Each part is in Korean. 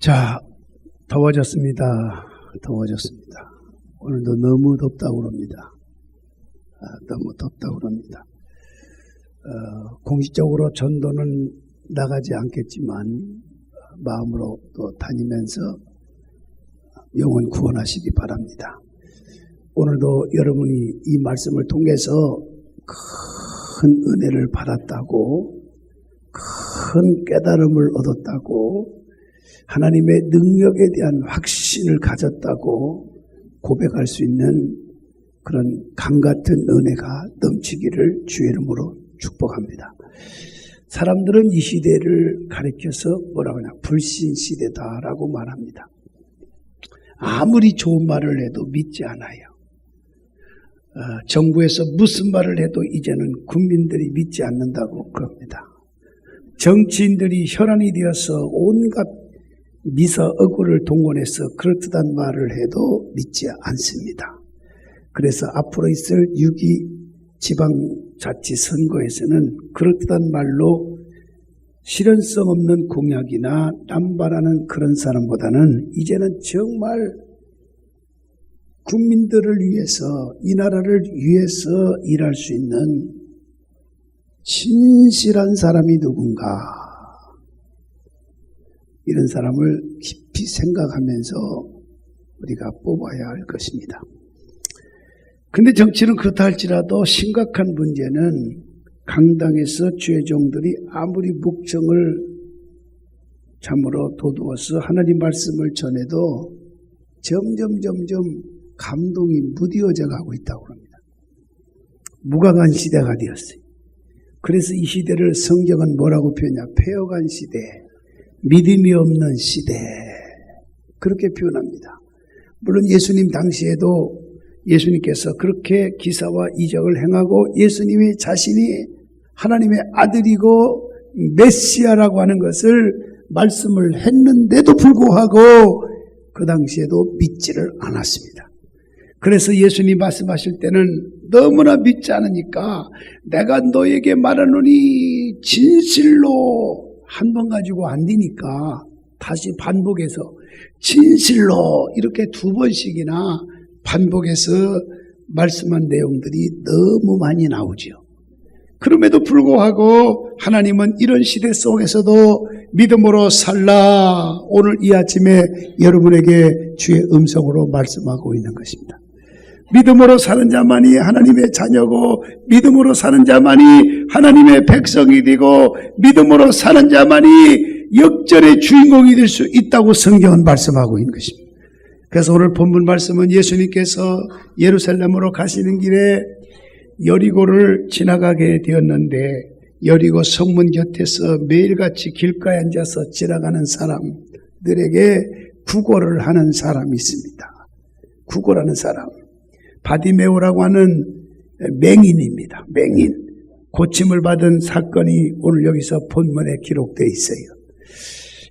자, 더워졌습니다. 오늘도 너무 덥다고 그럽니다. 너무 덥다고 그럽니다. 공식적으로 전도는 나가지 않겠지만 마음으로 또 다니면서 영혼 구원하시기 바랍니다. 오늘도 여러분이 이 말씀을 통해서 큰 은혜를 받았다고, 큰 깨달음을 얻었다고, 하나님의 능력에 대한 확신을 가졌다고 고백할 수 있는 그런 강같은 은혜가 넘치기를 주의 이름으로 축복합니다. 사람들은 이 시대를 가리켜서 뭐라고 하냐, 불신시대다라고 말합니다. 아무리 좋은 말을 해도 믿지 않아요. 정부에서 무슨 말을 해도 이제는 국민들이 믿지 않는다고 그럽니다. 정치인들이 혈안이 되어서 온갖 미사 억울을 동원해서 그렇듯한 말을 해도 믿지 않습니다. 그래서 앞으로 있을 6.2 지방자치선거에서는 그렇듯한 말로 실현성 없는 공약이나 남발하는 그런 사람보다는 이제는 정말 국민들을 위해서, 이 나라를 위해서 일할 수 있는 진실한 사람이 누군가, 이런 사람을 깊이 생각하면서 우리가 뽑아야 할 것입니다. 근데 정치는 그렇다 할지라도 심각한 문제는 강당에서 죄종들이 아무리 묵정을 참으로 도두어서 하나님 말씀을 전해도 점점 감동이 무뎌져 가고 있다고 합니다. 무가간 시대가 되었어요. 그래서 이 시대를 성경은 뭐라고 표현하냐, 폐허간 시대, 믿음이 없는 시대, 그렇게 표현합니다. 물론 예수님 당시에도 예수님께서 그렇게 기사와 이적을 행하고 예수님이 자신이 하나님의 아들이고 메시아라고 하는 것을 말씀을 했는데도 불구하고 그 당시에도 믿지를 않았습니다. 그래서 예수님 말씀하실 때는 너무나 믿지 않으니까 내가 너에게 말하노니 진실로, 한 번 가지고 안 되니까 다시 반복해서 진실로 이렇게 2번씩이나 반복해서 말씀한 내용들이 너무 많이 나오죠. 그럼에도 불구하고 하나님은 이런 시대 속에서도 믿음으로 살라, 오늘 이 아침에 여러분에게 주의 음성으로 말씀하고 있는 것입니다. 믿음으로 사는 자만이 하나님의 자녀고, 믿음으로 사는 자만이 하나님의 백성이 되고, 믿음으로 사는 자만이 역전의 주인공이 될 수 있다고 성경은 말씀하고 있는 것입니다. 그래서 오늘 본문 말씀은 예수님께서 예루살렘으로 가시는 길에 여리고를 지나가게 되었는데, 여리고 성문 곁에서 매일같이 길가에 앉아서 지나가는 사람들에게 구걸을 하는 사람이 있습니다. 구걸하는 사람, 바디메오라고 하는 맹인입니다. 맹인, 고침을 받은 사건이 오늘 여기서 본문에 기록되어 있어요.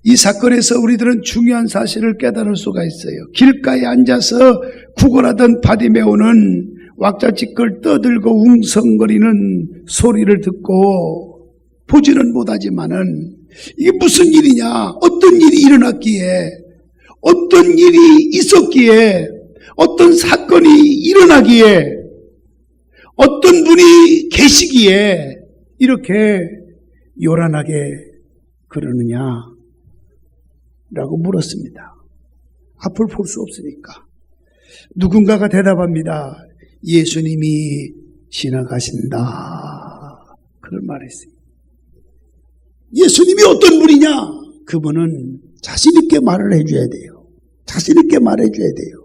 이 사건에서 우리들은 중요한 사실을 깨달을 수가 있어요. 길가에 앉아서 구걸하던 바디메오는 왁자지껄 떠들고 웅성거리는 소리를 듣고 보지는 못하지만은 이게 무슨 일이냐, 어떤 일이 일어났기에, 어떤 일이 있었기에, 어떤 사건이 일어나기에, 어떤 분이 계시기에 이렇게 요란하게 그러느냐 라고 물었습니다. 앞을 볼 수 없으니까. 누군가가 대답합니다. 예수님이 지나가신다, 그걸 말했어요. 예수님이 어떤 분이냐? 그분은 자신 있게 말을 해줘야 돼요. 자신 있게 말해줘야 돼요.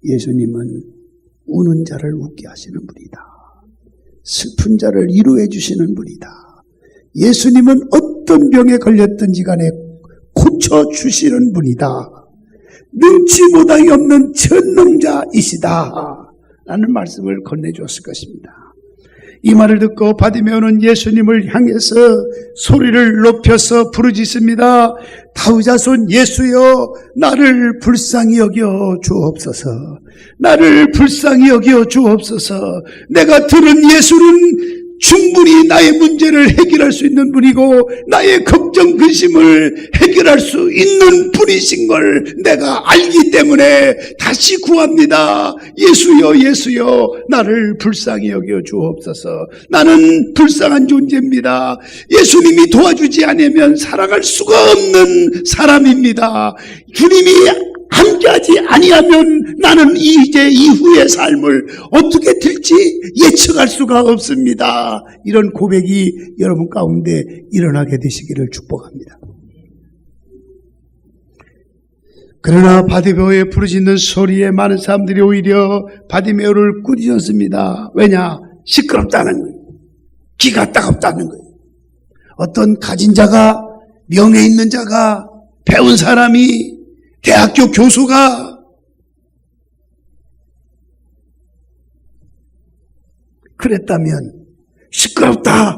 예수님은 우는 자를 웃게 하시는 분이다. 슬픈 자를 위로해 주시는 분이다. 예수님은 어떤 병에 걸렸든지 간에 고쳐주시는 분이다. 능치 못함이 없는 전능자이시다 라는 말씀을 건네주었을 것입니다. 이 말을 듣고 바디메오는 예수님을 향해서 소리를 높여서 부르짖습니다. 다윗 자손 예수여, 나를 불쌍히 여겨 주옵소서. 나를 불쌍히 여겨 주옵소서. 내가 들은 예수는 충분히 나의 문제를 해결할 수 있는 분이고 나의 걱정 근심을 해결할 수 있는 분이신 걸 내가 알기 때문에 다시 구합니다. 예수여 예수여 나를 불쌍히 여겨 주옵소서. 나는 불쌍한 존재입니다. 예수님이 도와주지 않으면 살아갈 수가 없는 사람입니다. 주님이 함께하지 아니하면 나는 이제 이후의 삶을 어떻게 될지 예측할 수가 없습니다. 이런 고백이 여러분 가운데 일어나게 되시기를 축복합니다. 그러나 바디메오의 부르짖는 소리에 많은 사람들이 오히려 바디메오를 꾸짖었습니다. 왜냐? 시끄럽다는 거예요. 귀가 따갑다는 거예요. 어떤 가진 자가, 명예 있는 자가, 배운 사람이, 대학교 교수가 그랬다면 시끄럽다,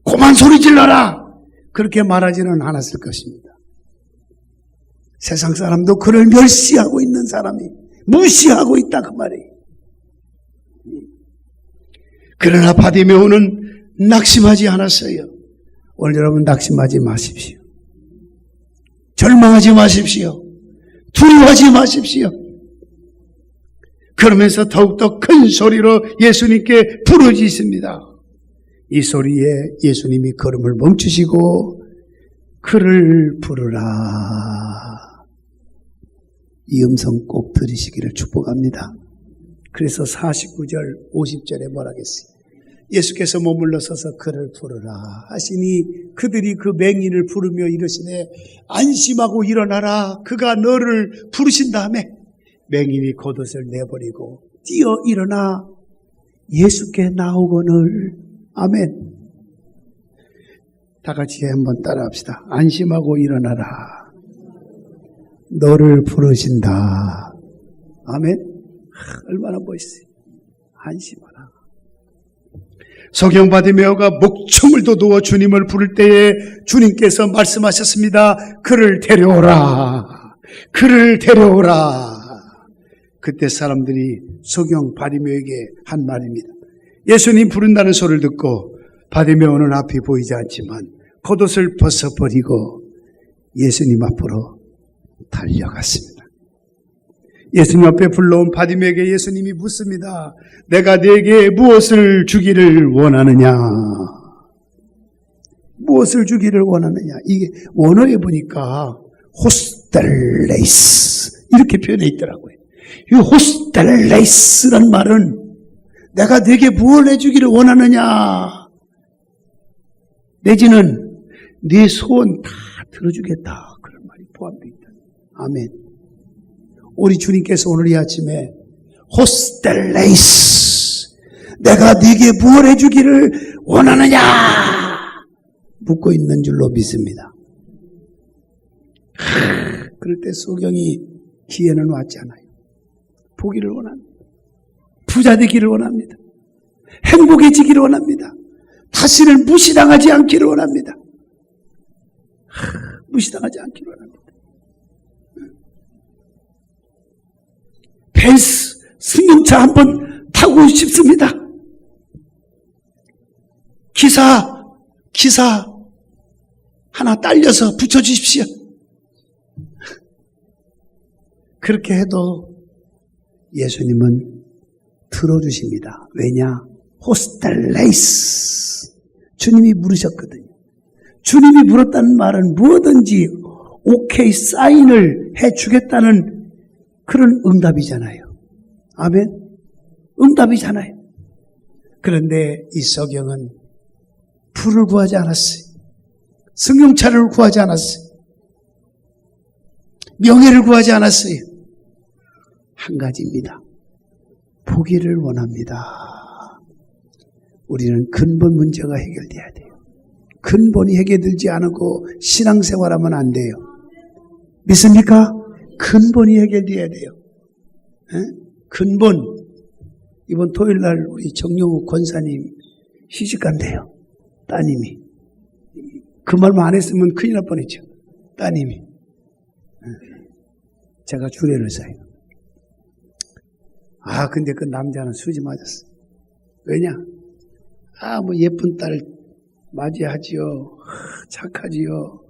고만 소리 질러라 그렇게 말하지는 않았을 것입니다. 세상 사람도 그를 멸시하고 있는 사람이 무시하고 있다 그 말이에요. 그러나 바디메오는 낙심하지 않았어요. 오늘 여러분 낙심하지 마십시오. 절망하지 마십시오. 두려워하지 마십시오. 그러면서 더욱더 큰 소리로 예수님께 부르짖습니다. 이 소리에 예수님이 걸음을 멈추시고 그를 부르라. 이 음성 꼭 들으시기를 축복합니다. 그래서 49절 50절에 뭐라 하겠어요? 예수께서 머물러 서서 그를 부르라 하시니 그들이 그 맹인을 부르며 이르시되 안심하고 일어나라. 그가 너를 부르신 다음에 맹인이 겉옷을 내버리고 뛰어 일어나 예수께 나오거늘. 아멘. 다 같이 한번 따라합시다. 안심하고 일어나라. 너를 부르신다. 아멘. 얼마나 멋있어요. 안심하라. 소경 바디메오가 목청을 돋우어 주님을 부를 때에 주님께서 말씀하셨습니다. 그를 데려오라. 그를 데려오라. 그때 사람들이 소경 바디메오에게 한 말입니다. 예수님 부른다는 소리를 듣고 바디메오는 앞이 보이지 않지만 겉옷을 벗어버리고 예수님 앞으로 달려갔습니다. 예수님 앞에 불러온 바디메오에게 예수님이 묻습니다. 내가 네게 무엇을 주기를 원하느냐? 무엇을 주기를 원하느냐? 이게 원어에 보니까 호스텔레이스 이렇게 표현해 있더라고요. 이 호스텔레이스란 말은 내가 네게 무엇을 해주기를 원하느냐? 내지는 네 소원 다 들어주겠다. 그런 말이 포함되어 있다. 아멘. 우리 주님께서 오늘 이 아침에 호스텔레이스 내가 네게 무엇을 해주기를 원하느냐 묻고 있는 줄로 믿습니다. 그럴 때 소경이 기회는 왔지 않아요. 보기를 원합니다. 부자 되기를 원합니다. 행복해지기를 원합니다. 다시는 무시당하지 않기를 원합니다. 무시당하지 않기를 원합니다. 벤츠 승용차 한번 타고 싶습니다. 기사 하나 딸려서 붙여주십시오. 그렇게 해도 예수님은 들어주십니다. 왜냐? 호스텔레이스 주님이 물으셨거든요. 주님이 물었다는 말은 무엇든지 오케이 사인을 해주겠다는 그런 응답이잖아요. 아멘. 응답이잖아요. 그런데 이 소경은 불을 구하지 않았어요. 승용차를 구하지 않았어요. 명예를 구하지 않았어요. 한 가지입니다. 보기를 원합니다. 우리는 근본 문제가 해결돼야 돼요. 근본이 해결되지 않고 신앙생활하면 안 돼요. 믿습니까? 근본이 해결돼야 돼요. 근본. 이번 토요일날 우리 정용우 권사님 시집간대요. 따님이. 그 말만 안 했으면 큰일 날 뻔했죠. 따님이. 제가 주례를 써요. 근데 그 남자는 수지 맞았어. 왜냐? 뭐 예쁜 딸 맞이하지요. 착하지요.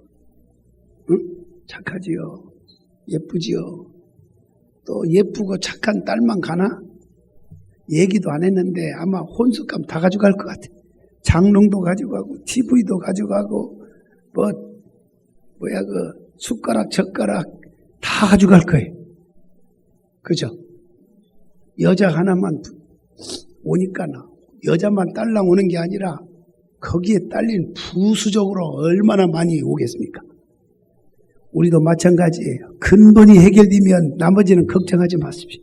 응? 착하지요. 예쁘지요. 또 예쁘고 착한 딸만 가나? 얘기도 안 했는데 아마 혼숙감 다 가져갈 것 같아. 장롱도 가져가고 TV도 가져가고 숟가락 젓가락 다 가져갈 거예요. 그죠? 여자 하나만 오니까나 여자만 딸랑 오는 게 아니라 거기에 딸린 부수적으로 얼마나 많이 오겠습니까? 우리도 마찬가지예요. 근본이 해결되면 나머지는 걱정하지 마십시오.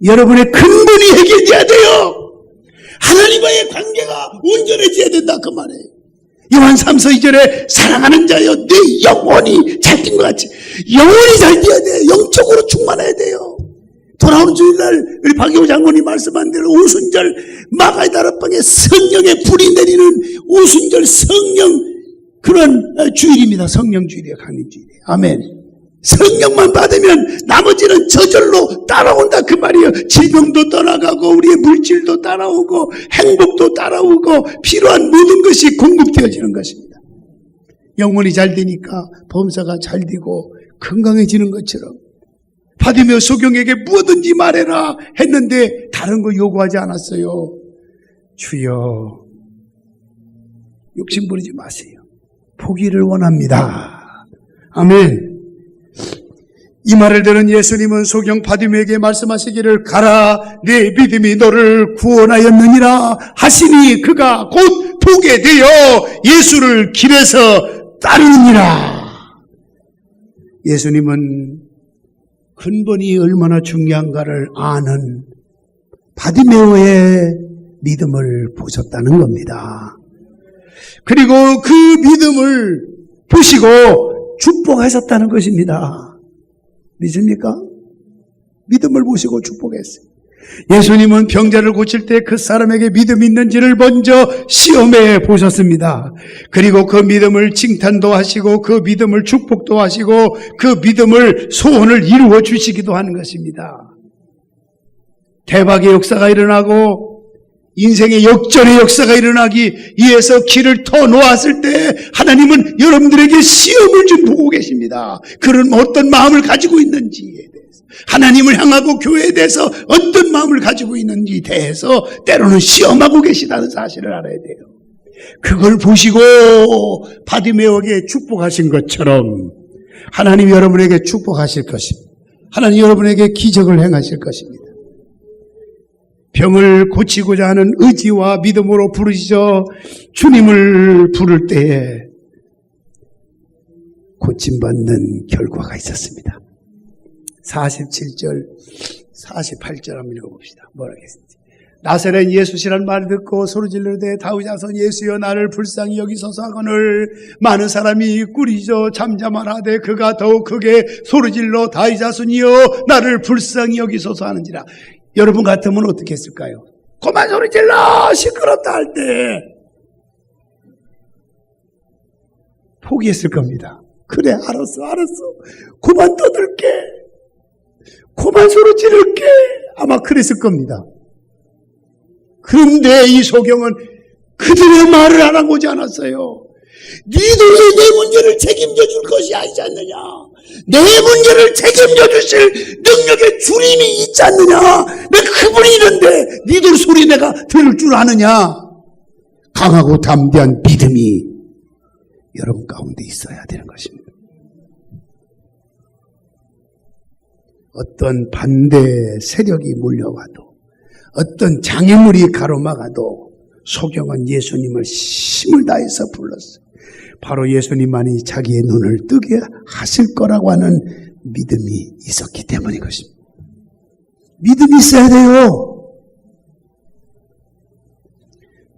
여러분의 근본이 해결돼야 돼요. 하나님과의 관계가 온전해져야 된다 그 말이에요. 요한 3서 2절에 사랑하는 자여 내 영혼이 잘 된 것 같이 영혼이 잘 돼야 돼요. 영적으로 충만해야 돼요. 돌아오는 주일날 우리 박영호 장군이 말씀한 대로 오순절 마가의 다락방에 성령의 불이 내리는 오순절 성령 그런 주일입니다. 성령 주일이에요. 강림 주일이에요. 아멘. 성령만 받으면 나머지는 저절로 따라온다 그 말이에요. 질병도 떠나가고 우리의 물질도 따라오고 행복도 따라오고 필요한 모든 것이 공급되어지는 것입니다. 영혼이 잘 되니까 범사가 잘 되고 건강해지는 것처럼 바디메오 소경에게 무엇든지 말해라 했는데 다른 거 요구하지 않았어요. 주여 욕심 부리지 마세요. 포기를 원합니다. 아멘. 이 말을 들은 예수님은 소경 바디메오에게 말씀하시기를 가라 내 믿음이 너를 구원하였느니라 하시니 그가 곧 보게 되어 예수를 길에서 따르느니라. 예수님은 근본이 얼마나 중요한가를 아는 바디메오의 믿음을 보셨다는 겁니다. 그리고 그 믿음을 보시고 축복하셨다는 것입니다. 믿습니까? 믿음을 보시고 축복했어요. 예수님은 병자를 고칠 때 그 사람에게 믿음이 있는지를 먼저 시험해 보셨습니다. 그리고 그 믿음을 칭찬도 하시고 그 믿음을 축복도 하시고 그 믿음을 소원을 이루어 주시기도 하는 것입니다. 대박의 역사가 일어나고 인생의 역전의 역사가 일어나기 위해서 길을 터놓았을 때 하나님은 여러분들에게 시험을 좀 보고 계십니다. 그런 어떤 마음을 가지고 있는지에 대해서 하나님을 향하고 교회에 대해서 어떤 마음을 가지고 있는지에 대해서 때로는 시험하고 계시다는 사실을 알아야 돼요. 그걸 보시고 바디메오에게 축복하신 것처럼 하나님 여러분에게 축복하실 것입니다. 하나님 여러분에게 기적을 행하실 것입니다. 병을 고치고자 하는 의지와 믿음으로 부르시죠. 주님을 부를 때에 고침받는 결과가 있었습니다. 47절, 48절 한번 읽어봅시다. 뭐라 했습니까? 나사렛 예수시란 말을 듣고 소리질르되 다윗 자손 예수여 나를 불쌍히 여기소서 하거늘 많은 사람이 꾸리져 잠잠하되 그가 더욱 크게 소리질러 다윗 자손이여 나를 불쌍히 여기소서 하는지라. 여러분 같으면 어떻게 했을까요? 그만 소리 질러! 시끄럽다 할 때 포기했을 겁니다. 그래 알았어 그만 떠들게 그만 소리 지를게 아마 그랬을 겁니다. 그런데 이 소경은 그들의 말을 알아보지 않았어요. 니들이 내 문제를 책임져 줄 것이 아니지 않느냐. 내 문제를 책임져 주실 능력의 주님이 있지 않느냐. 내가 그분이 있는데 니들 소리 내가 들을 줄 아느냐. 강하고 담대한 믿음이 여러분 가운데 있어야 되는 것입니다. 어떤 반대 세력이 몰려와도 어떤 장애물이 가로막아도 소경은 예수님을 힘을 다해서 불렀어요. 바로 예수님만이 자기의 눈을 뜨게 하실 거라고 하는 믿음이 있었기 때문인 것입니다. 믿음이 있어야 돼요.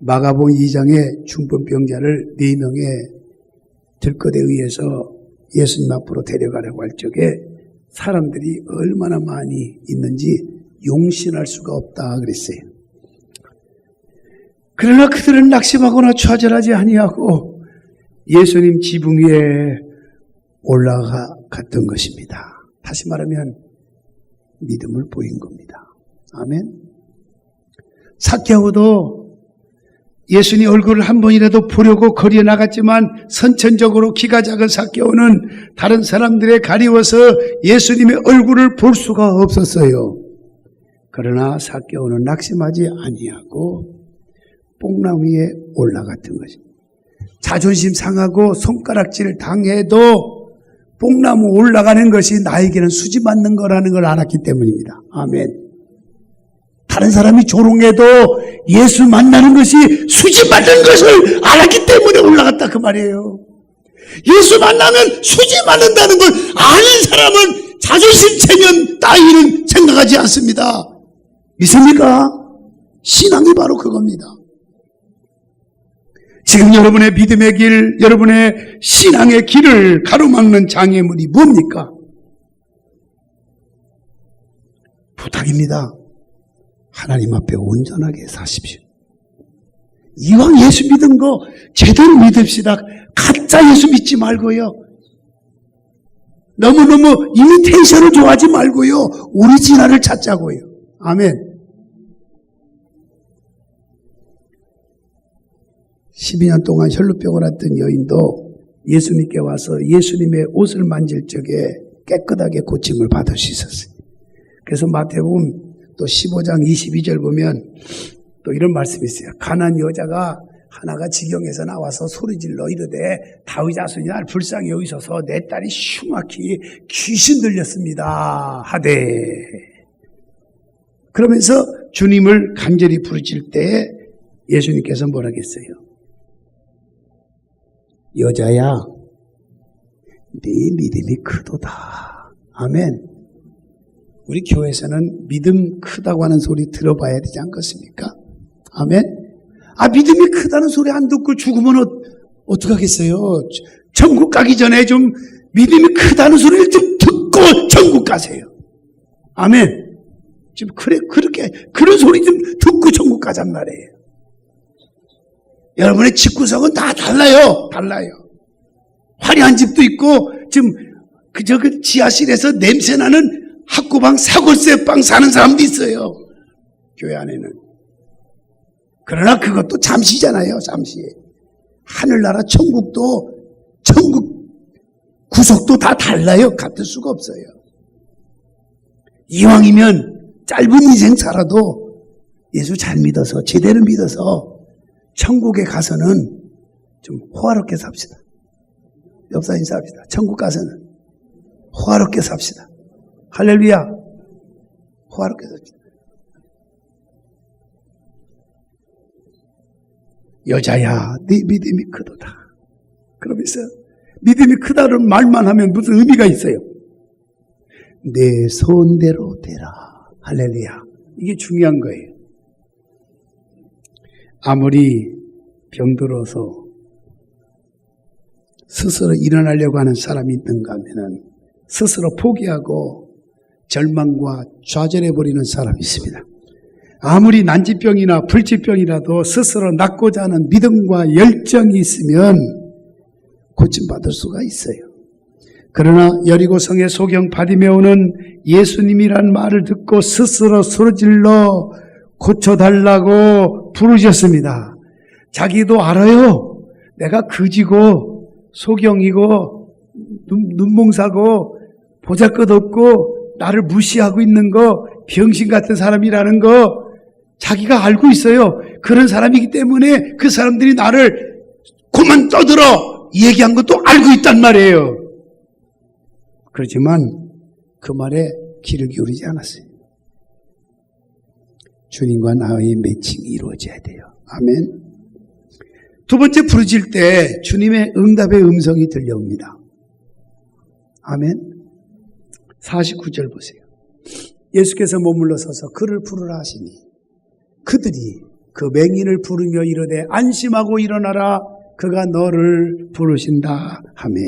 마가복음 2장에 중풍병자를 4명의 들것에 의해서 예수님 앞으로 데려가려고 할 적에 사람들이 얼마나 많이 있는지 용신할 수가 없다 그랬어요. 그러나 그들은 낙심하거나 좌절하지 아니하고 예수님 지붕 위에 올라갔던 것입니다. 다시 말하면 믿음을 보인 겁니다. 아멘. 삭개오도 예수님 얼굴을 한 번이라도 보려고 거리에 나갔지만 선천적으로 키가 작은 삭개오는 다른 사람들에 가리워서 예수님의 얼굴을 볼 수가 없었어요. 그러나 삭개오는 낙심하지 아니하고 뽕나무 위에 올라갔던 것입니다. 자존심 상하고 손가락질 당해도 뽕나무 올라가는 것이 나에게는 수지 맞는 거라는 걸 알았기 때문입니다. 아멘. 다른 사람이 조롱해도 예수 만나는 것이 수지 맞는 것을 알았기 때문에 올라갔다 그 말이에요. 예수 만나면 수지 맞는다는 걸 아는 사람은 자존심 체면 따위는 생각하지 않습니다. 믿습니까? 신앙이 바로 그겁니다. 지금 여러분의 믿음의 길, 여러분의 신앙의 길을 가로막는 장애물이 뭡니까? 부탁입니다. 하나님 앞에 온전하게 사십시오. 이왕 예수 믿은 거 제대로 믿읍시다. 가짜 예수 믿지 말고요. 너무너무 이미테이션을 좋아하지 말고요. 오리지널을 찾자고요. 아멘. 12년 동안 혈루병을 앓던 여인도 예수님께 와서 예수님의 옷을 만질 적에 깨끗하게 고침을 받을 수 있었어요. 그래서 마태복음 또 15장 22절 보면 또 이런 말씀이 있어요. 가난 여자가 하나가 지경에서 나와서 소리질러 이르되 다윗 자손이 날 불쌍히 여기소서 내 딸이 흉악히 귀신 들렸습니다 하되, 그러면서 주님을 간절히 부르실 때에 예수님께서 뭐라겠어요? 여자야, 네 믿음이 크도다. 아멘. 우리 교회에서는 믿음 크다고 하는 소리 들어봐야 되지 않겠습니까? 아멘. 믿음이 크다는 소리 안 듣고 죽으면 어떡하겠어요? 천국 가기 전에 좀 믿음이 크다는 소리를 좀 듣고 천국 가세요. 아멘. 지금 그렇게 그런 소리 좀 듣고 천국 가잔 말이에요. 여러분의 집구석은 다 달라요. 화려한 집도 있고 지금 그 지하실에서 냄새나는 학구방 사골세방 사는 사람도 있어요. 교회 안에는. 그러나 그것도 잠시잖아요. 잠시. 하늘나라 천국 구석도 다 달라요. 같을 수가 없어요. 이왕이면 짧은 인생 살아도 예수 잘 믿어서 제대로 믿어서 천국에 가서는 좀 호화롭게 삽시다. 옆사 인사합시다. 천국 가서는 호화롭게 삽시다. 할렐루야. 호화롭게 삽시다. 여자야, 네 믿음이 크도다. 그러면서 믿음이 크다는 말만 하면 무슨 의미가 있어요? 내 소원대로 되라. 할렐루야. 이게 중요한 거예요. 아무리 병들어서 스스로 일어나려고 하는 사람이 있는가 하면은 스스로 포기하고 절망과 좌절해버리는 사람이 있습니다. 아무리 난치병이나 불치병이라도 스스로 낫고자 하는 믿음과 열정이 있으면 고침받을 수가 있어요. 그러나 여리고성의 소경 바디메오는 예수님이란 말을 듣고 스스로 소리질러 고쳐달라고 부르셨습니다. 자기도 알아요. 내가 그지고 소경이고 눈몽사고 보잘것없고 나를 무시하고 있는 거 병신 같은 사람이라는 거 자기가 알고 있어요. 그런 사람이기 때문에 그 사람들이 나를 그만 떠들어 얘기한 것도 알고 있단 말이에요. 그렇지만 그 말에 귀를 기울이지 않았어요. 주님과 나의 매칭이 이루어져야 돼요. 아멘. 두 번째 부르실 때 주님의 응답의 음성이 들려옵니다. 아멘. 49절 보세요. 예수께서 머물러 서서 그를 부르라 하시니 그들이 그 맹인을 부르며 이르되 안심하고 일어나라 그가 너를 부르신다 하매.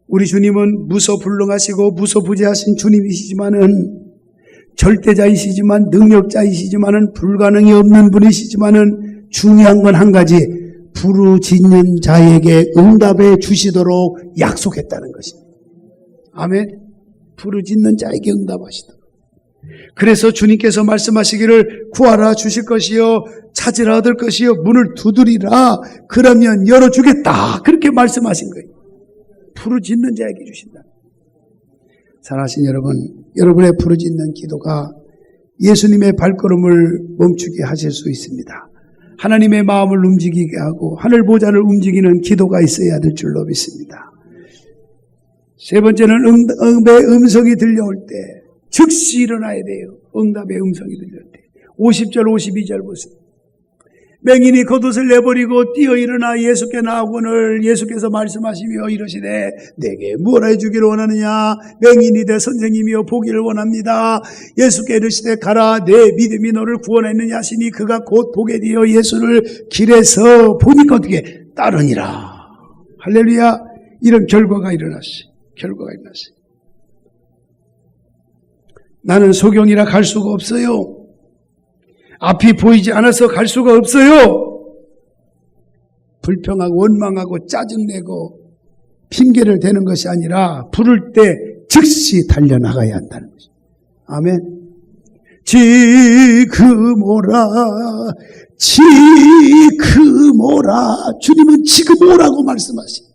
우리 주님은 무소불능하시고 무소부재하신 주님이시지만은 절대자이시지만 능력자이시지만은 불가능이 없는 분이시지만은 중요한 건 한 가지, 부르짖는 자에게 응답해 주시도록 약속했다는 것입니다. 아멘. 부르짖는 자에게 응답하시도록. 그래서 주님께서 말씀하시기를 구하라 주실 것이요 찾으라 얻을 것이요 문을 두드리라 그러면 열어주겠다. 그렇게 말씀하신 거예요. 부르짖는 자에게 주신다. 사랑하신 여러분, 여러분의 부르짖는 기도가 예수님의 발걸음을 멈추게 하실 수 있습니다. 하나님의 마음을 움직이게 하고 하늘 보좌를 움직이는 기도가 있어야 될 줄로 믿습니다. 세 번째는 응답의 음성이 들려올 때 즉시 일어나야 돼요. 응답의 음성이 들려올 때. 50절 52절 보세요. 맹인이 겉옷을 내버리고 뛰어 일어나 예수께 나오거늘 예수께서 말씀하시며 이러시되 내게 무엇 해주기를 원하느냐. 맹인이 되 선생님이여 보기를 원합니다. 예수께 이르시되 가라 내 믿음이 너를 구원했느냐 하시니 그가 곧 보게 되어 예수를 길에서 보니까 어떻게 따르니라. 할렐루야. 이런 결과가 일어났어요. 나는 소경이라 갈 수가 없어요. 앞이 보이지 않아서 갈 수가 없어요. 불평하고 원망하고 짜증내고 핑계를 대는 것이 아니라 부를 때 즉시 달려나가야 한다는 것입니다. 아멘. 지금 오라 주님은 지금 오라고 말씀하십니다.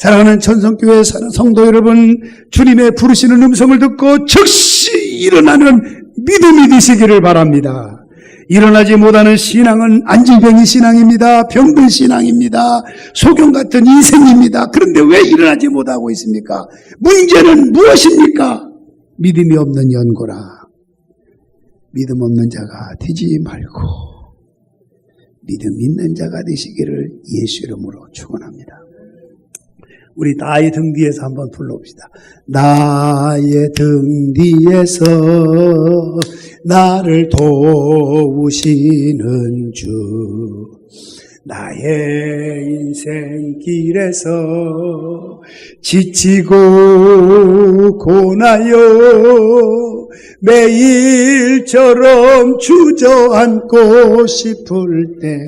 사랑하는 천성교회 성도 여러분, 주님의 부르시는 음성을 듣고 즉시 일어나는 믿음이 되시기를 바랍니다. 일어나지 못하는 신앙은 안질병이 신앙입니다. 병든 신앙입니다. 소경 같은 인생입니다. 그런데 왜 일어나지 못하고 있습니까? 문제는 무엇입니까? 믿음이 없는 연고라. 믿음 없는 자가 되지 말고 믿음 있는 자가 되시기를 예수 이름으로 축원합니다. 우리 나의 등 뒤에서 한번 불러봅시다. 나의 등 뒤에서 나를 도우시는 주, 나의 인생길에서 지치고 고나요 매일처럼 주저앉고 싶을 때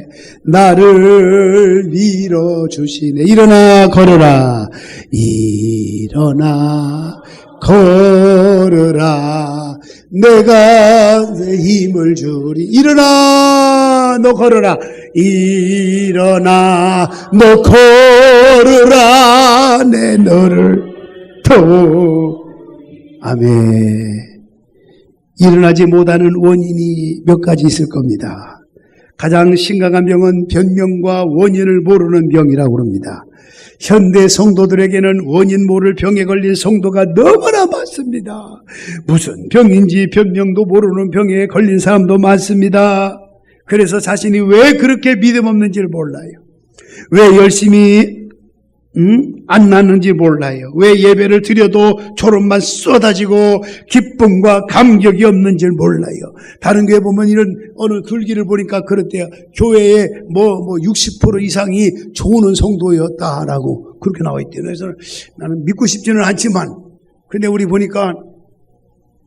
나를 밀어주시네. 일어나 걸어라. 일어나 걸어라. 내가 내 힘을 주리. 일어나 너 걸어라. 일어나 너 걸어라. 내 너를 아멘. 일어나지 못하는 원인이 몇 가지 있을 겁니다. 가장 심각한 병은 변명과 원인을 모르는 병이라고 합니다. 현대 성도들에게는 원인 모를 병에 걸린 성도가 너무나 많습니다. 무슨 병인지 변명도 모르는 병에 걸린 사람도 많습니다. 그래서 자신이 왜 그렇게 믿음 없는지를 몰라요. 왜 열심히 안 나는지 몰라요. 왜 예배를 드려도 졸음만 쏟아지고 기쁨과 감격이 없는지를 몰라요. 다른 교회 보면 이런 어느 글귀를 보니까 그렇대요. 교회에 60% 이상이 좋은 성도였다라고 그렇게 나와 있대요. 그래서 나는 믿고 싶지는 않지만 근데 우리 보니까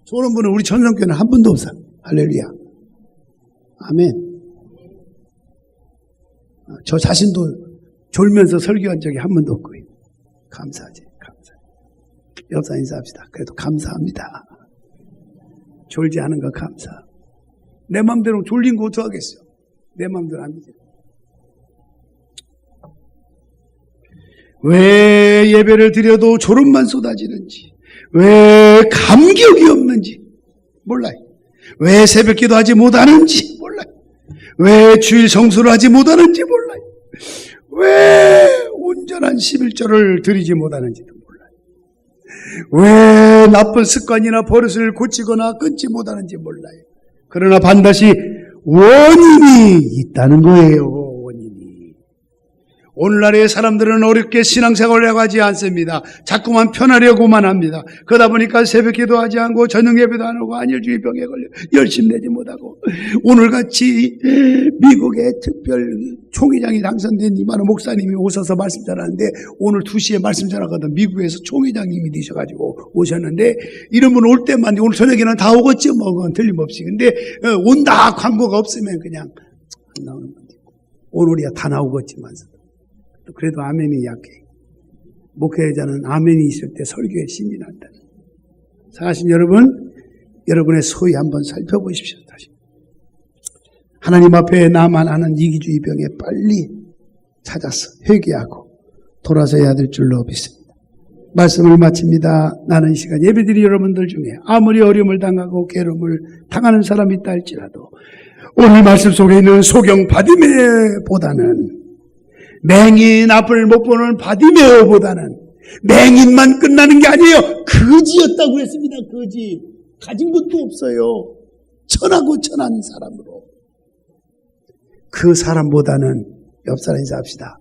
좋은 분은 우리 천성교회는 한 분도 없어요. 할렐루야. 아멘. 저 자신도 졸면서 설교한 적이 한 번도 없고요. 감사하지. 옆사 인사합시다. 그래도 감사합니다. 졸지 않은 거 감사. 내 마음대로 졸린 거 어떡하겠어요. 내 마음대로 아니죠. 왜 예배를 드려도 졸음만 쏟아지는지, 왜 감격이 없는지 몰라요. 왜 새벽 기도하지 못하는지 몰라요. 왜 주일 성수를 하지 못하는지 몰라요. 왜 온전한 11조를 드리지 못하는지도 몰라요. 왜 나쁜 습관이나 버릇을 고치거나 끊지 못하는지 몰라요. 그러나 반드시 원인이 있다는 거예요. 오늘날의 사람들은 어렵게 신앙생활을 하고 하지 않습니다. 자꾸만 편하려고만 합니다. 그러다 보니까 새벽 기도하지 않고 저녁 예배도 안 하고 안일주의 병에 걸려 열심히 내지 못하고 오늘같이 미국의 특별 총회장이 당선된 이만한 목사님이 오셔서 말씀 전하는데 오늘 2시에 말씀 전하거든. 미국에서 총회장님이 되셔가지고 오셨는데 이런 분 올 때만 오늘 저녁에는 다 오겠죠. 뭐 그건 틀림없이. 근데 온다 광고가 없으면 그냥 안 나오는 거지. 오늘이야 다 나오겠지만서. 그래도 아멘이 약해. 목회자는 아멘이 있을 때 설교에 신이 난다. 사랑하신 여러분, 여러분의 소위 한번 살펴보십시오. 다시. 하나님 앞에 나만 아는 이기주의 병에 빨리 찾아서 회개하고 돌아서야 될 줄로 믿습니다. 말씀을 마칩니다. 나는 이 시간 예배드리 여러분들 중에 아무리 어려움을 당하고 괴로움을 당하는 사람이 있다 할지라도 오늘 말씀 속에 있는 소경 바디메보다는 맹인 앞을 못 보는 바디메오보다는 맹인만 끝나는 게 아니에요. 거지였다고 했습니다. 거지. 가진 것도 없어요. 천하고 천한 사람으로. 그 사람보다는 옆 사람 인사합시다.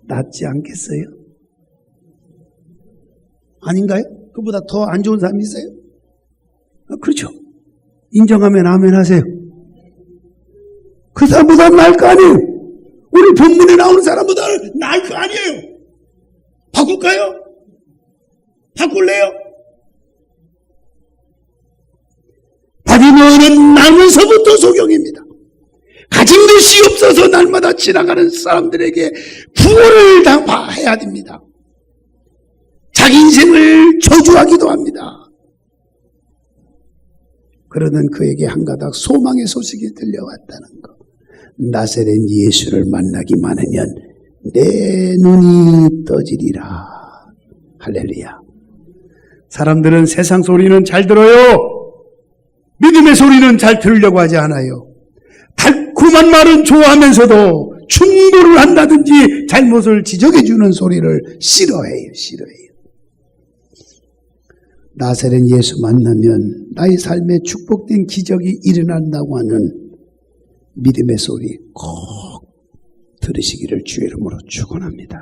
낫지 않겠어요? 아닌가요? 그보다 더 안 좋은 사람이 있어요? 그렇죠. 인정하면 아멘 하세요. 그 사람보다 나을 거 아니에요. 오늘 본문에 나오는 사람보다 나을 거 아니에요. 바꿀까요? 바꿀래요? 바디메오는 나면서부터 소경입니다. 가진 것이 없어서 날마다 지나가는 사람들에게 구원을 당해야 됩니다. 자기 인생을 저주하기도 합니다. 그러던 그에게 한 가닥 소망의 소식이 들려왔다는 것. 나사렛 예수를 만나기만 하면 내 눈이 떠지리라. 할렐루야. 사람들은 세상 소리는 잘 들어요. 믿음의 소리는 잘 들으려고 하지 않아요. 달콤한 말은 좋아하면서도 충고를 한다든지 잘못을 지적해주는 소리를 싫어해요. 나사렛 예수 만나면 나의 삶에 축복된 기적이 일어난다고 하는 믿음의 소리 꼭 들으시기를 주의 이름으로 축원합니다.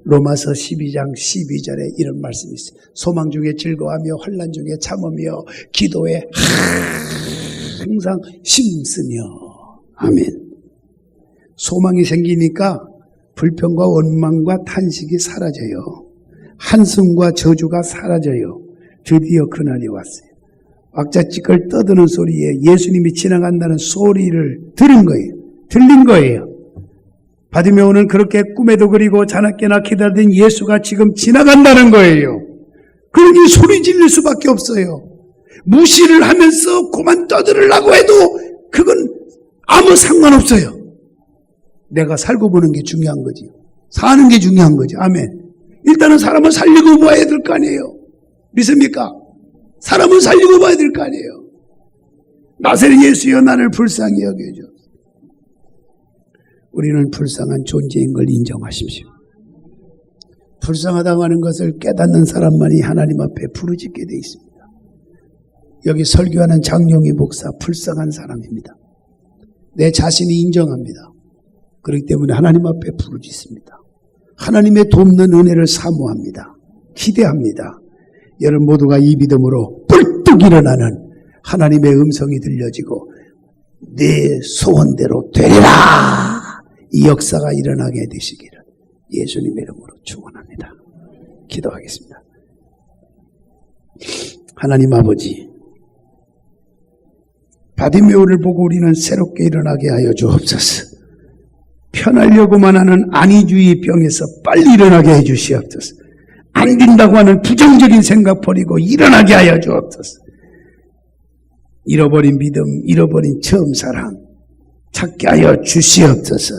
로마서 12장 12절에 이런 말씀이 있어요. 소망 중에 즐거워하며 환난 중에 참으며 기도에 항상 힘쓰며. 아멘. 소망이 생기니까 불평과 원망과 탄식이 사라져요. 한숨과 저주가 사라져요. 드디어 그날이 왔어요. 왁자지껄 떠드는 소리에 예수님이 지나간다는 소리를 들린 거예요. 바디메오는 그렇게 꿈에도 그리고 자나깨나 기다리던 예수가 지금 지나간다는 거예요. 그러니 소리 지를 수밖에 없어요. 무시를 하면서 그만 떠들으려고 해도 그건 아무 상관없어요. 내가 살고 보는 게 중요한 거지. 사는 게 중요한 거지. 아멘. 일단은 사람을 살리고 봐야 될 거 아니에요. 믿습니까? 사람을 살리고 봐야 될 거 아니에요. 나사렛 예수여 나를 불쌍히 여겨줘. 우리는 불쌍한 존재인 걸 인정하십시오. 불쌍하다고 하는 것을 깨닫는 사람만이 하나님 앞에 부르짖게 되어 있습니다. 여기 설교하는 장용희 목사 불쌍한 사람입니다. 내 자신이 인정합니다. 그렇기 때문에 하나님 앞에 부르짖습니다. 하나님의 돕는 은혜를 사모합니다. 기대합니다. 여러분 모두가 이 믿음으로 뿔뚝 일어나는 하나님의 음성이 들려지고 내 소원대로 되리라. 이 역사가 일어나게 되시기를 예수님의 이름으로 축원합니다. 기도하겠습니다. 하나님 아버지, 바디메오를 보고 우리는 새롭게 일어나게 하여 주옵소서. 편하려고만 하는 안위주의 병에서 빨리 일어나게 해 주시옵소서. 안 된다고 하는 부정적인 생각 버리고 일어나게 하여 주옵소서. 잃어버린 믿음, 잃어버린 처음 사랑 찾게 하여 주시옵소서.